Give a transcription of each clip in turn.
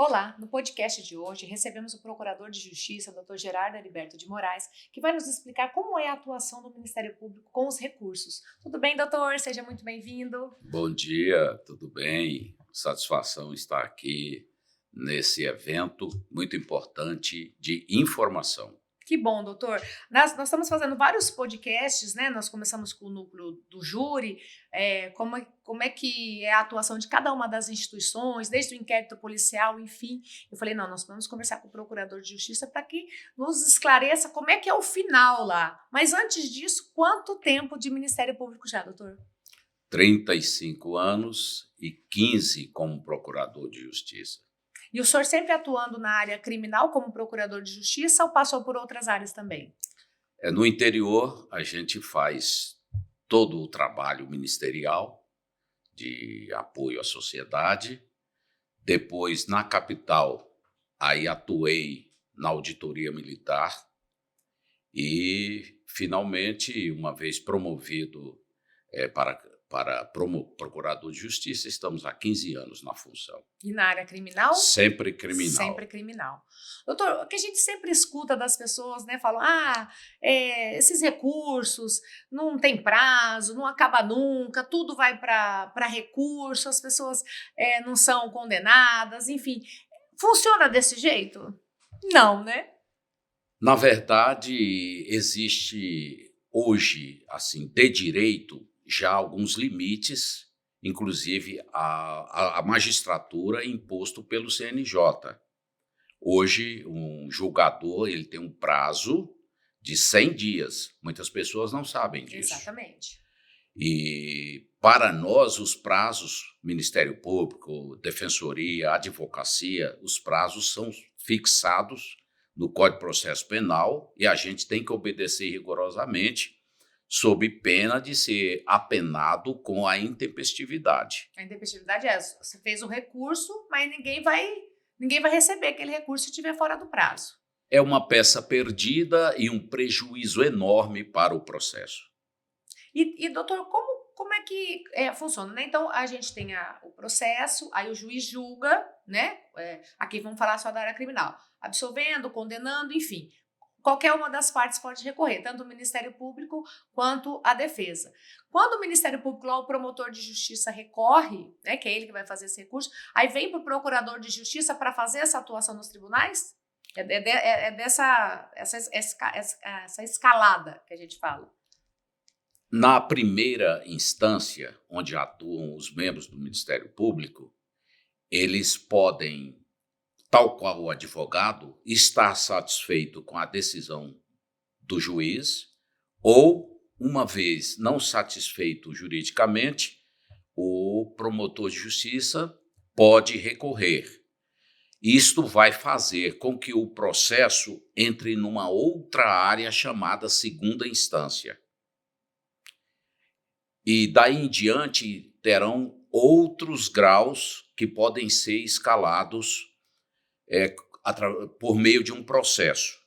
Olá, no podcast de hoje recebemos o Procurador de Justiça, Dr. Gerardo Heriberto de Moraes, que vai nos explicar como é a atuação do Ministério Público com os recursos. Tudo bem, doutor? Seja muito bem-vindo. Bom dia, tudo bem? Satisfação estar aqui nesse evento muito importante de informação. Que bom, doutor. Nós estamos fazendo vários podcasts, né? Nós começamos com o núcleo do júri, como é que é a atuação de cada uma das instituições, desde o inquérito policial, enfim. Eu falei, não, nós vamos conversar com o Procurador de Justiça para que nos esclareça como é que é o final lá. Mas antes disso, quanto tempo de Ministério Público já, doutor? 35 anos e 15 como procurador de justiça. E o senhor sempre atuando na área criminal como procurador de justiça ou passou por outras áreas também? No interior, a gente faz todo o trabalho ministerial de apoio à sociedade. Depois, na capital, aí atuei na auditoria militar e, finalmente, uma vez promovido para procurador de justiça, estamos há 15 anos na função. E na área criminal? Sempre criminal. Sempre criminal. Doutor, o que a gente sempre escuta das pessoas, né? Falam, esses recursos não tem prazo, não acaba nunca, tudo vai para recurso, as pessoas não são condenadas, enfim. Funciona desse jeito? Não, né? Na verdade, existe hoje, assim, de direito, já alguns limites, inclusive a magistratura imposto pelo CNJ. Hoje, um julgador ele tem um prazo de 100 dias. Muitas pessoas não sabem disso. Exatamente. E para nós, os prazos, Ministério Público, Defensoria, Advocacia, os prazos são fixados no Código de Processo Penal e a gente tem que obedecer rigorosamente, sob pena de ser apenado com a intempestividade. A intempestividade é essa. Você fez o recurso, mas ninguém vai receber aquele recurso se estiver fora do prazo. É uma peça perdida e um prejuízo enorme para o processo. E doutor, como é que funciona, né? Então, a gente tem o processo, aí o juiz julga, né? Aqui vamos falar só da área criminal. Absolvendo, condenando, enfim. Qualquer uma das partes pode recorrer, tanto o Ministério Público quanto a defesa. Quando o Ministério Público, lá o promotor de justiça recorre, né, que é ele que vai fazer esse recurso, aí vem para o procurador de justiça para fazer essa atuação nos tribunais? Essa escalada que a gente fala. Na primeira instância, onde atuam os membros do Ministério Público, eles podem, tal qual o advogado, estar satisfeito com a decisão do juiz ou, uma vez não satisfeito juridicamente, o promotor de justiça pode recorrer. Isto vai fazer com que o processo entre numa outra área chamada segunda instância. E daí em diante terão outros graus que podem ser escalados por meio de um processo.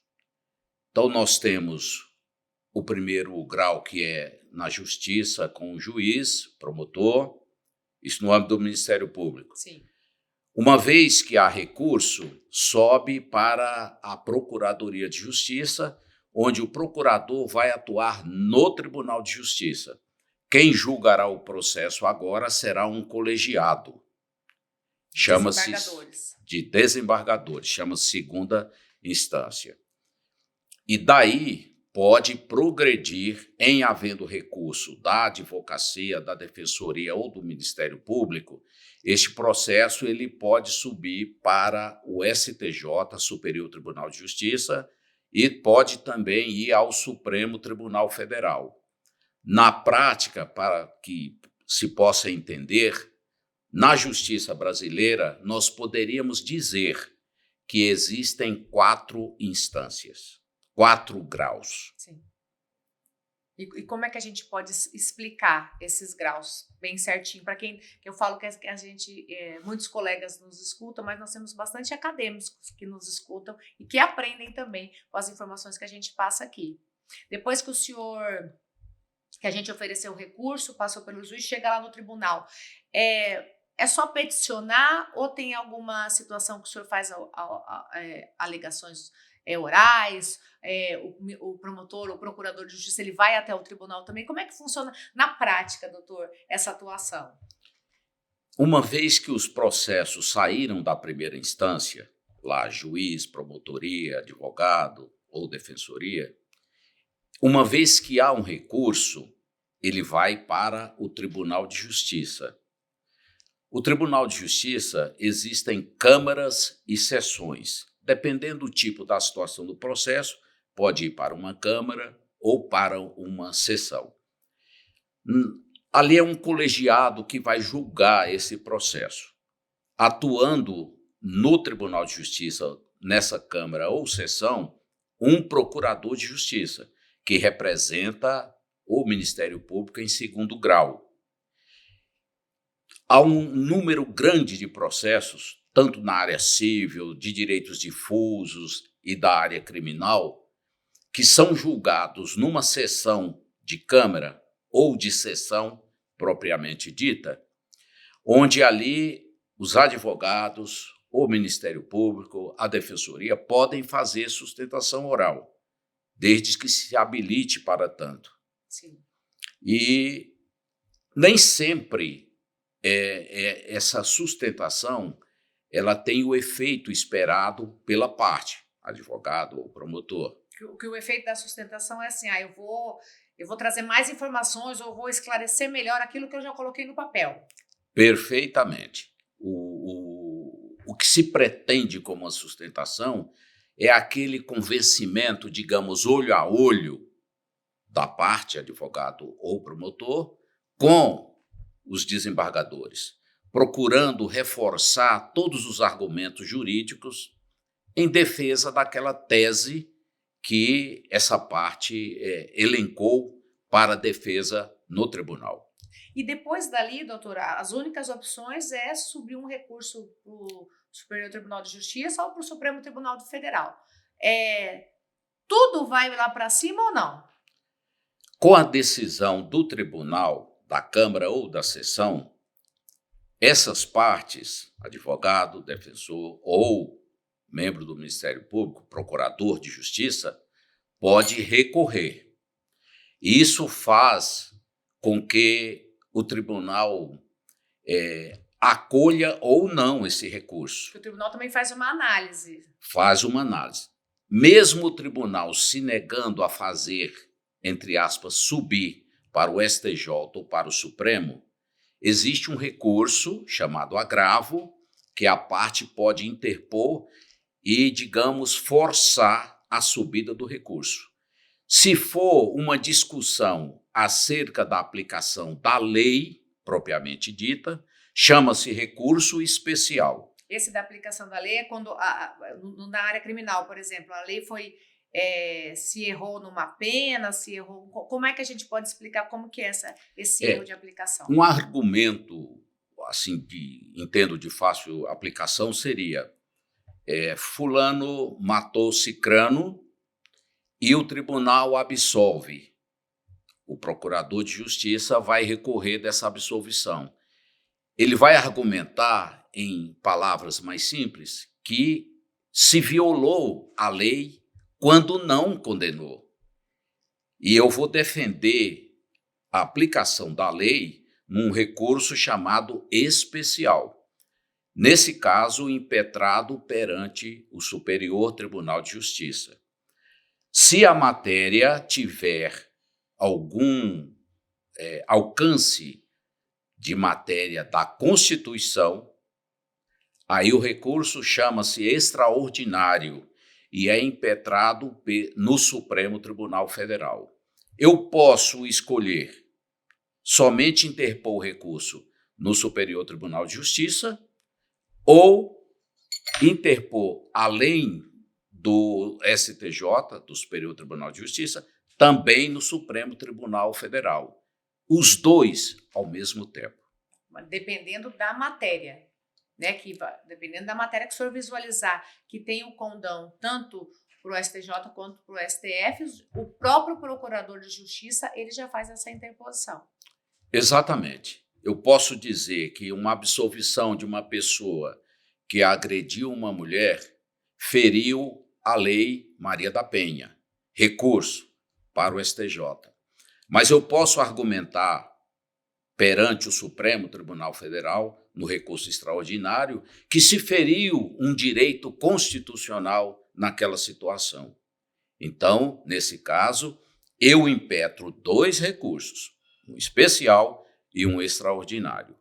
Então, nós temos o primeiro grau, que é na justiça, com o juiz, promotor, isso no âmbito do Ministério Público. Sim. Uma vez que há recurso, sobe para a Procuradoria de Justiça, onde o procurador vai atuar no Tribunal de Justiça. Quem julgará o processo agora será um colegiado. Chama-se de desembargadores, chama-se segunda instância. E daí pode progredir, em havendo recurso da advocacia, da defensoria ou do Ministério Público, este processo ele pode subir para o STJ, Superior Tribunal de Justiça, e pode também ir ao Supremo Tribunal Federal. Na prática, para que se possa entender, na justiça brasileira, nós poderíamos dizer que existem 4 instâncias, 4 graus. Sim. E como é que a gente pode explicar esses graus bem certinho? Para quem eu falo que a gente, muitos colegas nos escutam, mas nós temos bastante acadêmicos que nos escutam e que aprendem também com as informações que a gente passa aqui. Depois que a gente ofereceu o recurso, passou pelo juiz, chega lá no tribunal. É só peticionar ou tem alguma situação que o senhor faz alegações orais? O promotor, o procurador de justiça, ele vai até o tribunal também? Como é que funciona na prática, doutor, essa atuação? Uma vez que os processos saíram da primeira instância, lá juiz, promotoria, advogado ou defensoria, uma vez que há um recurso, ele vai para o Tribunal de Justiça. O Tribunal de Justiça existem câmaras e sessões. Dependendo do tipo da situação do processo, pode ir para uma câmara ou para uma sessão. Ali é um colegiado que vai julgar esse processo. Atuando no Tribunal de Justiça, nessa câmara ou sessão, um procurador de justiça, que representa o Ministério Público em segundo grau. Há um número grande de processos, tanto na área civil, de direitos difusos e da área criminal, que são julgados numa sessão de Câmara ou de sessão propriamente dita, onde ali os advogados, o Ministério Público, a Defensoria podem fazer sustentação oral, desde que se habilite para tanto. Sim. E nem sempre essa sustentação ela tem o efeito esperado pela parte, advogado ou promotor. Que o efeito da sustentação é assim, eu vou trazer mais informações ou vou esclarecer melhor aquilo que eu já coloquei no papel. Perfeitamente. O que se pretende como uma sustentação é aquele convencimento, digamos, olho a olho, da parte, advogado ou promotor, com os desembargadores, procurando reforçar todos os argumentos jurídicos em defesa daquela tese que essa parte elencou para a defesa no tribunal. E depois dali, doutora, as únicas opções é subir um recurso para o Superior Tribunal de Justiça ou para o Supremo Tribunal Federal. Tudo vai lá para cima ou não? Com a decisão do tribunal, da Câmara ou da Seção, essas partes, advogado, defensor ou membro do Ministério Público, procurador de justiça, pode recorrer. Isso faz com que o tribunal acolha ou não esse recurso. O tribunal também faz uma análise. Faz uma análise. Mesmo o tribunal se negando a fazer, entre aspas, subir para o STJ ou para o Supremo, existe um recurso chamado agravo, que a parte pode interpor e, digamos, forçar a subida do recurso. Se for uma discussão acerca da aplicação da lei propriamente dita, chama-se recurso especial. Esse da aplicação da lei é quando, na área criminal, por exemplo, a lei foi, se errou numa pena, se errou... Como é que a gente pode explicar como que é esse erro de aplicação? Um argumento, assim, que entendo de fácil aplicação seria fulano matou cicrano e o tribunal absolve. O procurador de justiça vai recorrer dessa absolvição. Ele vai argumentar, em palavras mais simples, que se violou a lei quando não condenou. E eu vou defender a aplicação da lei num recurso chamado especial. Nesse caso, impetrado perante o Superior Tribunal de Justiça. Se a matéria tiver algum alcance de matéria da Constituição, aí o recurso chama-se extraordinário e é impetrado no Supremo Tribunal Federal. Eu posso escolher somente interpor o recurso no Superior Tribunal de Justiça ou interpor, além do STJ, do Superior Tribunal de Justiça, também no Supremo Tribunal Federal. Os dois ao mesmo tempo. Dependendo da matéria, né? Dependendo da matéria que o senhor visualizar, que tem o condão tanto para o STJ quanto para o STF, o próprio procurador de justiça ele já faz essa interposição. Exatamente. eu posso dizer que uma absolvição de uma pessoa que agrediu uma mulher feriu a lei Maria da Penha. Recurso para o STJ. Mas eu posso argumentar perante o Supremo Tribunal Federal, no recurso extraordinário, que se feriu um direito constitucional naquela situação. Então, nesse caso, eu impetro 2 recursos, um especial e um extraordinário.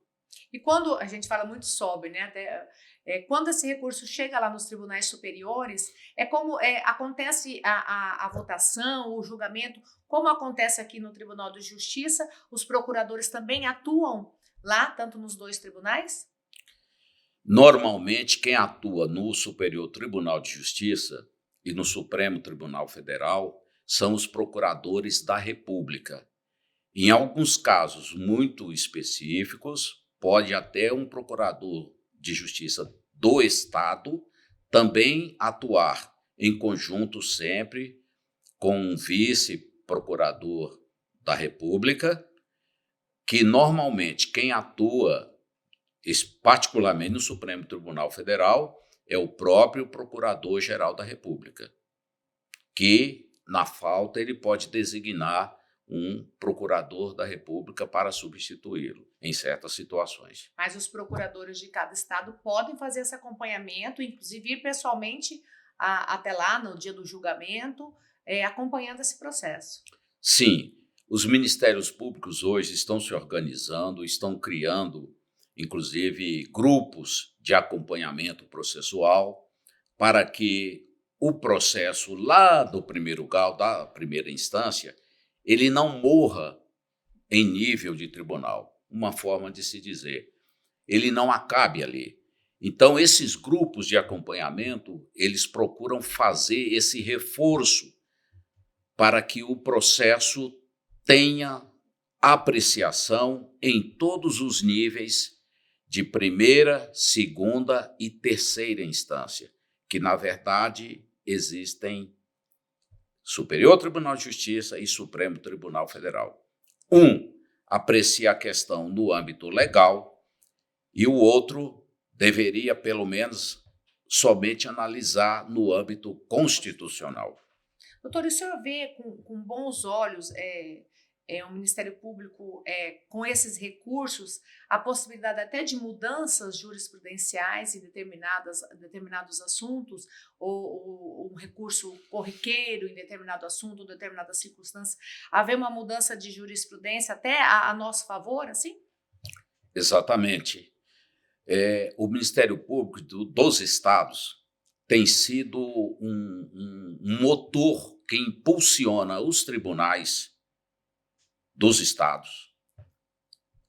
E quando a gente fala muito sobre, né, quando esse recurso chega lá nos tribunais superiores, acontece a votação, o julgamento, como acontece aqui no Tribunal de Justiça, os procuradores também atuam lá, tanto nos 2 tribunais? Normalmente, quem atua no Superior Tribunal de Justiça e no Supremo Tribunal Federal são os procuradores da República. Em alguns casos muito específicos, pode até um procurador de justiça do Estado também atuar em conjunto sempre com um vice-procurador da República, que normalmente quem atua particularmente no Supremo Tribunal Federal é o próprio Procurador-Geral da República, que, na falta, ele pode designar um procurador da República para substituí-lo em certas situações. Mas os procuradores de cada estado podem fazer esse acompanhamento, inclusive ir pessoalmente até lá no dia do julgamento, acompanhando esse processo. Sim, os ministérios públicos hoje estão se organizando, estão criando, inclusive, grupos de acompanhamento processual para que o processo lá do primeiro grau, da primeira instância, ele não morra em nível de tribunal, uma forma de se dizer. Ele não acabe ali. Então, esses grupos de acompanhamento, eles procuram fazer esse reforço para que o processo tenha apreciação em todos os níveis de primeira, segunda e terceira instância, que, na verdade, existem Superior Tribunal de Justiça e Supremo Tribunal Federal. Um aprecia a questão no âmbito legal e o outro deveria, pelo menos, somente analisar no âmbito constitucional. Doutor, o senhor vê com bons olhos o Ministério Público, com esses recursos, a possibilidade até de mudanças jurisprudenciais em determinados assuntos, ou um recurso corriqueiro em determinado assunto, determinada circunstância, haver uma mudança de jurisprudência até a nosso favor, assim? Exatamente. O Ministério Público dos Estados tem sido um motor que impulsiona os tribunais dos estados,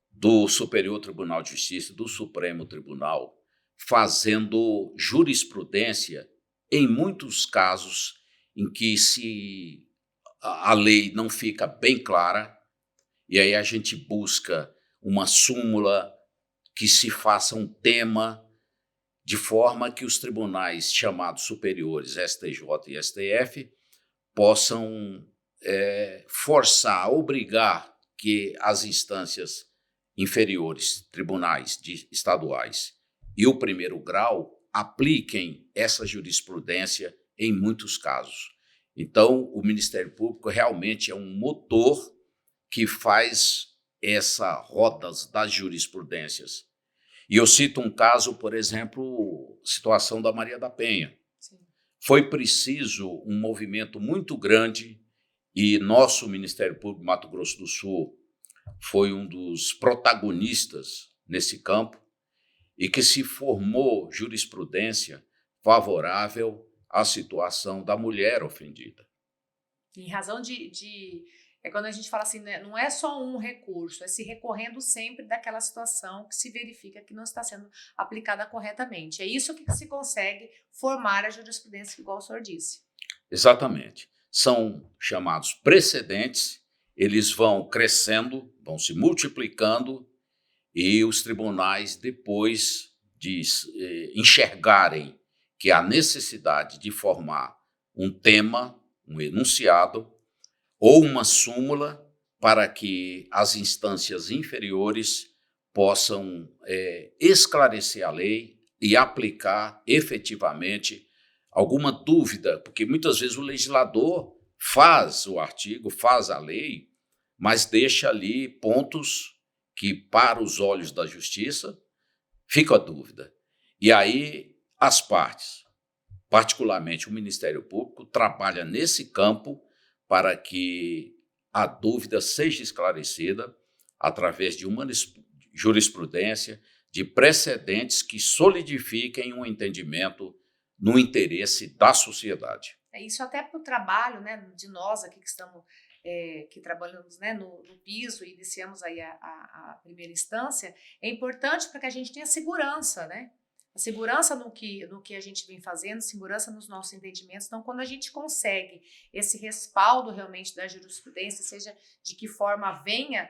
do Superior Tribunal de Justiça, do Supremo Tribunal, fazendo jurisprudência em muitos casos em que a lei não fica bem clara, e aí a gente busca uma súmula que se faça um tema, de forma que os tribunais chamados superiores, STJ e STF, possam forçar, obrigar que as instâncias inferiores, tribunais estaduais e o primeiro grau apliquem essa jurisprudência em muitos casos. Então, o Ministério Público realmente é um motor que faz essa roda das jurisprudências. E eu cito um caso, por exemplo, situação da Maria da Penha. Sim. Foi preciso um movimento muito grande e nosso Ministério Público Mato Grosso do Sul foi um dos protagonistas nesse campo e que se formou jurisprudência favorável à situação da mulher ofendida. Em razão quando a gente fala assim, né, não é só um recurso, é se recorrendo sempre daquela situação que se verifica que não está sendo aplicada corretamente. É isso que se consegue formar a jurisprudência, igual o senhor disse. Exatamente. São chamados precedentes, eles vão crescendo, vão se multiplicando e os tribunais, depois de enxergarem que há necessidade de formar um tema, um enunciado, ou uma súmula para que as instâncias inferiores possam esclarecer a lei e aplicar efetivamente alguma dúvida, porque muitas vezes o legislador faz o artigo, faz a lei, mas deixa ali pontos que, para os olhos da justiça, fica a dúvida. E aí as partes, particularmente o Ministério Público, trabalha nesse campo para que a dúvida seja esclarecida através de uma jurisprudência, de precedentes que solidifiquem um entendimento no interesse da sociedade. Isso até para o trabalho, né, de nós aqui que estamos, que trabalhamos, né, no piso e iniciamos aí a primeira instância, é importante para que a gente tenha segurança, né? A segurança no que a gente vem fazendo, segurança nos nossos entendimentos. Então, quando a gente consegue esse respaldo realmente da jurisprudência, seja de que forma venha,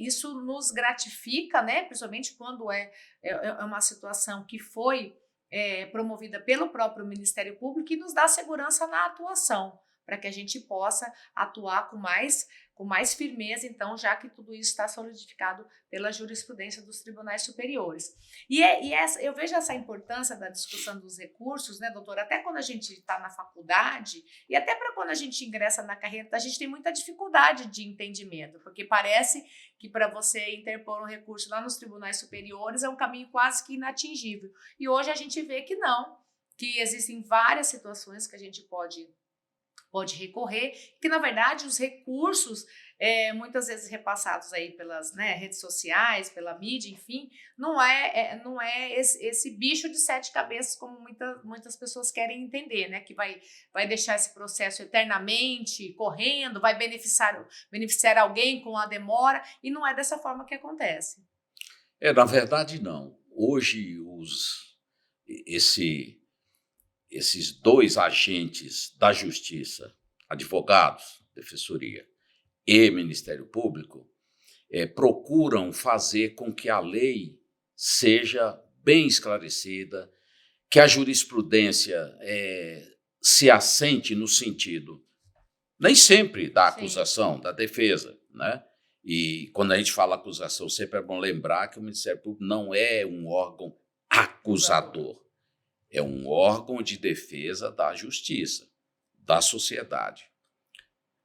isso nos gratifica, né? Principalmente quando é uma situação que foi promovida pelo próprio Ministério Público e nos dá segurança na atuação, para que a gente possa atuar com mais firmeza, então, já que tudo isso está solidificado pela jurisprudência dos tribunais superiores. Eu vejo essa importância da discussão dos recursos, né, doutora, até quando a gente está na faculdade e até para quando a gente ingressa na carreira, a gente tem muita dificuldade de entendimento, porque parece que para você interpor um recurso lá nos tribunais superiores é um caminho quase que inatingível. E hoje a gente vê que não, que existem várias situações que a gente pode recorrer, que na verdade os recursos, muitas vezes repassados aí pelas, né, redes sociais, pela mídia, enfim, não é esse bicho de 7 cabeças como muitas pessoas querem entender, né, que vai deixar esse processo eternamente correndo, vai beneficiar alguém com a demora, e não é dessa forma que acontece. Na verdade, não. Hoje, esses dois agentes da Justiça, advogados, Defensoria e Ministério Público, procuram fazer com que a lei seja bem esclarecida, que a jurisprudência se assente no sentido, nem sempre da acusação, sim, da defesa, né? E quando a gente fala acusação, sempre é bom lembrar que o Ministério Público não é um órgão acusador. É um órgão de defesa da justiça, da sociedade.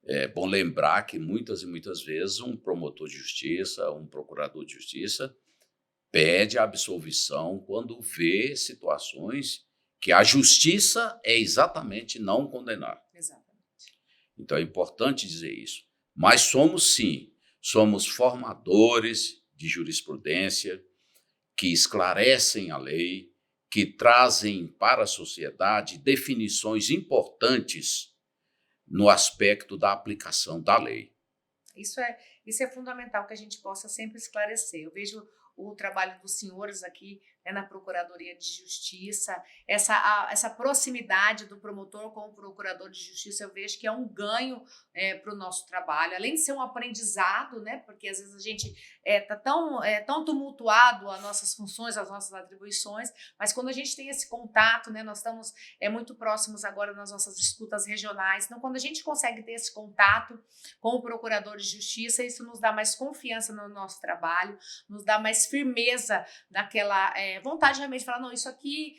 É bom lembrar que muitas e muitas vezes um promotor de justiça, um procurador de justiça, pede a absolvição quando vê situações que a justiça é exatamente não condenar. Exatamente. Então é importante dizer isso. Mas somos formadores de jurisprudência que esclarecem a lei, que trazem para a sociedade definições importantes no aspecto da aplicação da lei. Isso é fundamental que a gente possa sempre esclarecer. Eu vejo o trabalho dos senhores aqui, né, na Procuradoria de Justiça, essa proximidade do promotor com o procurador de justiça, eu vejo que é um ganho para o nosso trabalho, além de ser um aprendizado, né, porque às vezes a gente está tão tumultuado as nossas funções, as nossas atribuições, mas quando a gente tem esse contato, né, nós estamos muito próximos agora nas nossas disputas regionais, então quando a gente consegue ter esse contato com o procurador de justiça, isso nos dá mais confiança no nosso trabalho, nos dá mais firmeza daquela vontade realmente de falar, não, isso aqui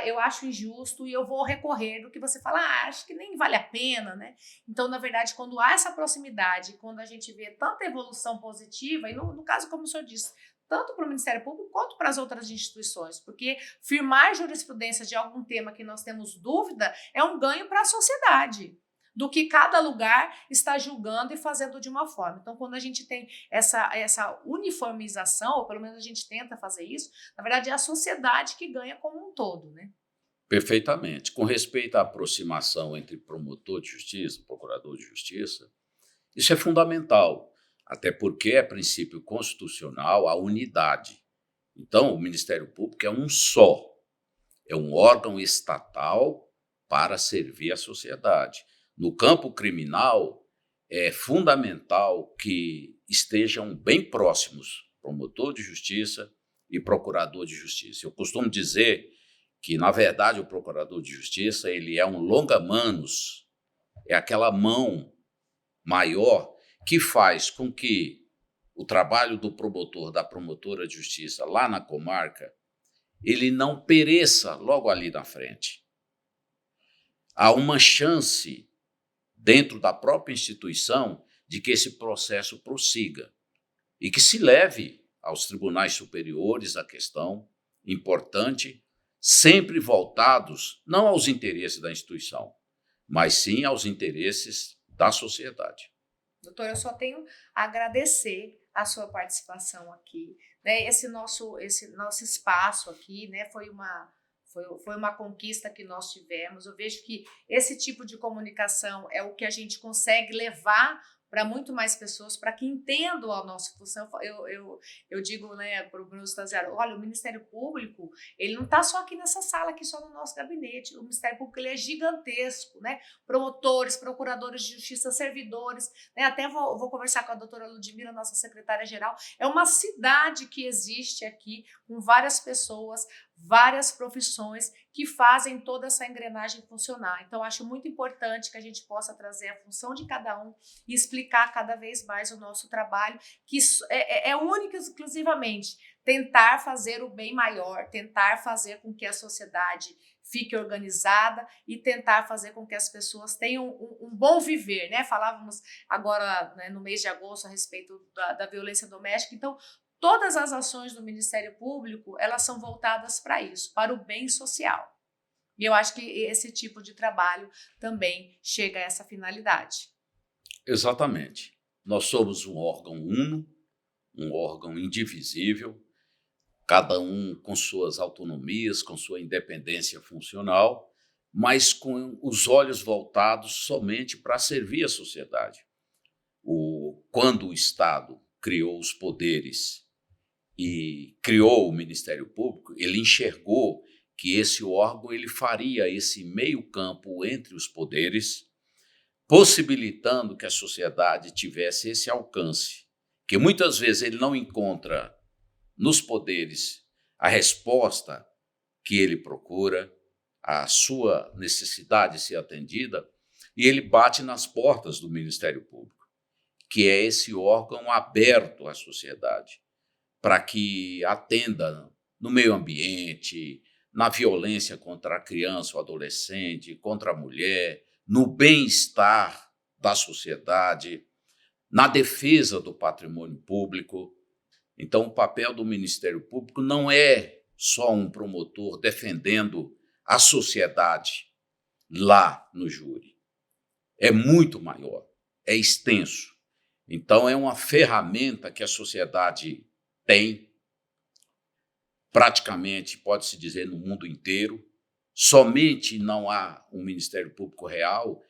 eu acho injusto e eu vou recorrer, do que você fala, acho que nem vale a pena, né? Então, na verdade, quando há essa proximidade, quando a gente vê tanta evolução positiva, e no caso, como o senhor disse, tanto para o Ministério Público quanto para as outras instituições, porque firmar jurisprudência de algum tema que nós temos dúvida é um ganho para a sociedade, do que cada lugar está julgando e fazendo de uma forma. Então, quando a gente tem essa uniformização, ou pelo menos a gente tenta fazer isso, na verdade é a sociedade que ganha como um todo, né? Perfeitamente. Com respeito à aproximação entre promotor de justiça e procurador de justiça, isso é fundamental, até porque é princípio constitucional a unidade. Então, o Ministério Público é um só, é um órgão estatal para servir a sociedade. No campo criminal, é fundamental que estejam bem próximos promotor de justiça e procurador de justiça. Eu costumo dizer que, na verdade, o procurador de justiça ele é um longa-manos, é aquela mão maior que faz com que o trabalho do promotor, da promotora de justiça lá na comarca, ele não pereça logo ali na frente. Há uma chance dentro da própria instituição de que esse processo prossiga e que se leve aos tribunais superiores a questão importante, sempre voltados não aos interesses da instituição, mas sim aos interesses da sociedade. Doutor, eu só tenho a agradecer a sua participação aqui, né? Esse nosso espaço aqui, né? Foi uma conquista que nós tivemos. Eu vejo que esse tipo de comunicação é o que a gente consegue levar para muito mais pessoas, para que entendam a nossa função. Eu digo, né, para o Bruno Stanziaro, olha, o Ministério Público, ele não está só aqui nessa sala, aqui só no nosso gabinete. O Ministério Público, ele é gigantesco, né? Promotores, procuradores de justiça, servidores, né? Até vou conversar com a doutora Ludmila, nossa secretária-geral. É uma cidade que existe aqui, com várias pessoas, várias profissões que fazem toda essa engrenagem funcionar. Então, acho muito importante que a gente possa trazer a função de cada um e explicar cada vez mais o nosso trabalho, que é único e exclusivamente tentar fazer o bem maior, tentar fazer com que a sociedade fique organizada e tentar fazer com que as pessoas tenham um bom viver, né? Falávamos agora, né, no mês de agosto a respeito da violência doméstica. Então, todas as ações do Ministério Público, elas são voltadas para isso, para o bem social. E eu acho que esse tipo de trabalho também chega a essa finalidade. Exatamente. Nós somos um órgão uno, um órgão indivisível, cada um com suas autonomias, com sua independência funcional, mas com os olhos voltados somente para servir a sociedade. Quando o Estado criou os poderes e criou o Ministério Público, ele enxergou que esse órgão ele faria esse meio campo entre os poderes, possibilitando que a sociedade tivesse esse alcance, que muitas vezes ele não encontra nos poderes a resposta que ele procura, a sua necessidade de ser atendida, e ele bate nas portas do Ministério Público, que é esse órgão aberto à sociedade, para que atenda no meio ambiente, na violência contra a criança ou adolescente, contra a mulher, no bem-estar da sociedade, na defesa do patrimônio público. Então, o papel do Ministério Público não é só um promotor defendendo a sociedade lá no júri. É muito maior, é extenso. Então, é uma ferramenta que a sociedade tem, praticamente, pode-se dizer, no mundo inteiro. Somente não há um Ministério Público real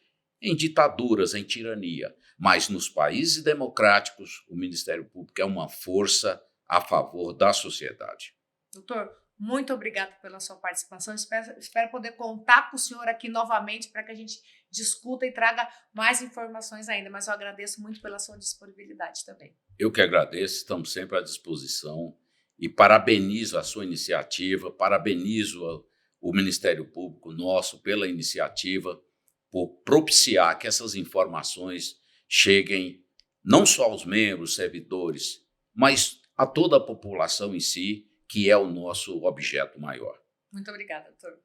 em ditaduras, em tirania. Mas nos países democráticos, o Ministério Público é uma força a favor da sociedade. Doutor, muito obrigada pela sua participação. Espero poder contar com o senhor aqui novamente para que a gente discuta e traga mais informações ainda. Mas eu agradeço muito pela sua disponibilidade também. Eu que agradeço, estamos sempre à disposição e parabenizo a sua iniciativa, parabenizo o Ministério Público nosso pela iniciativa, por propiciar que essas informações cheguem não só aos membros, servidores, mas a toda a população em si, que é o nosso objeto maior. Muito obrigada, doutor.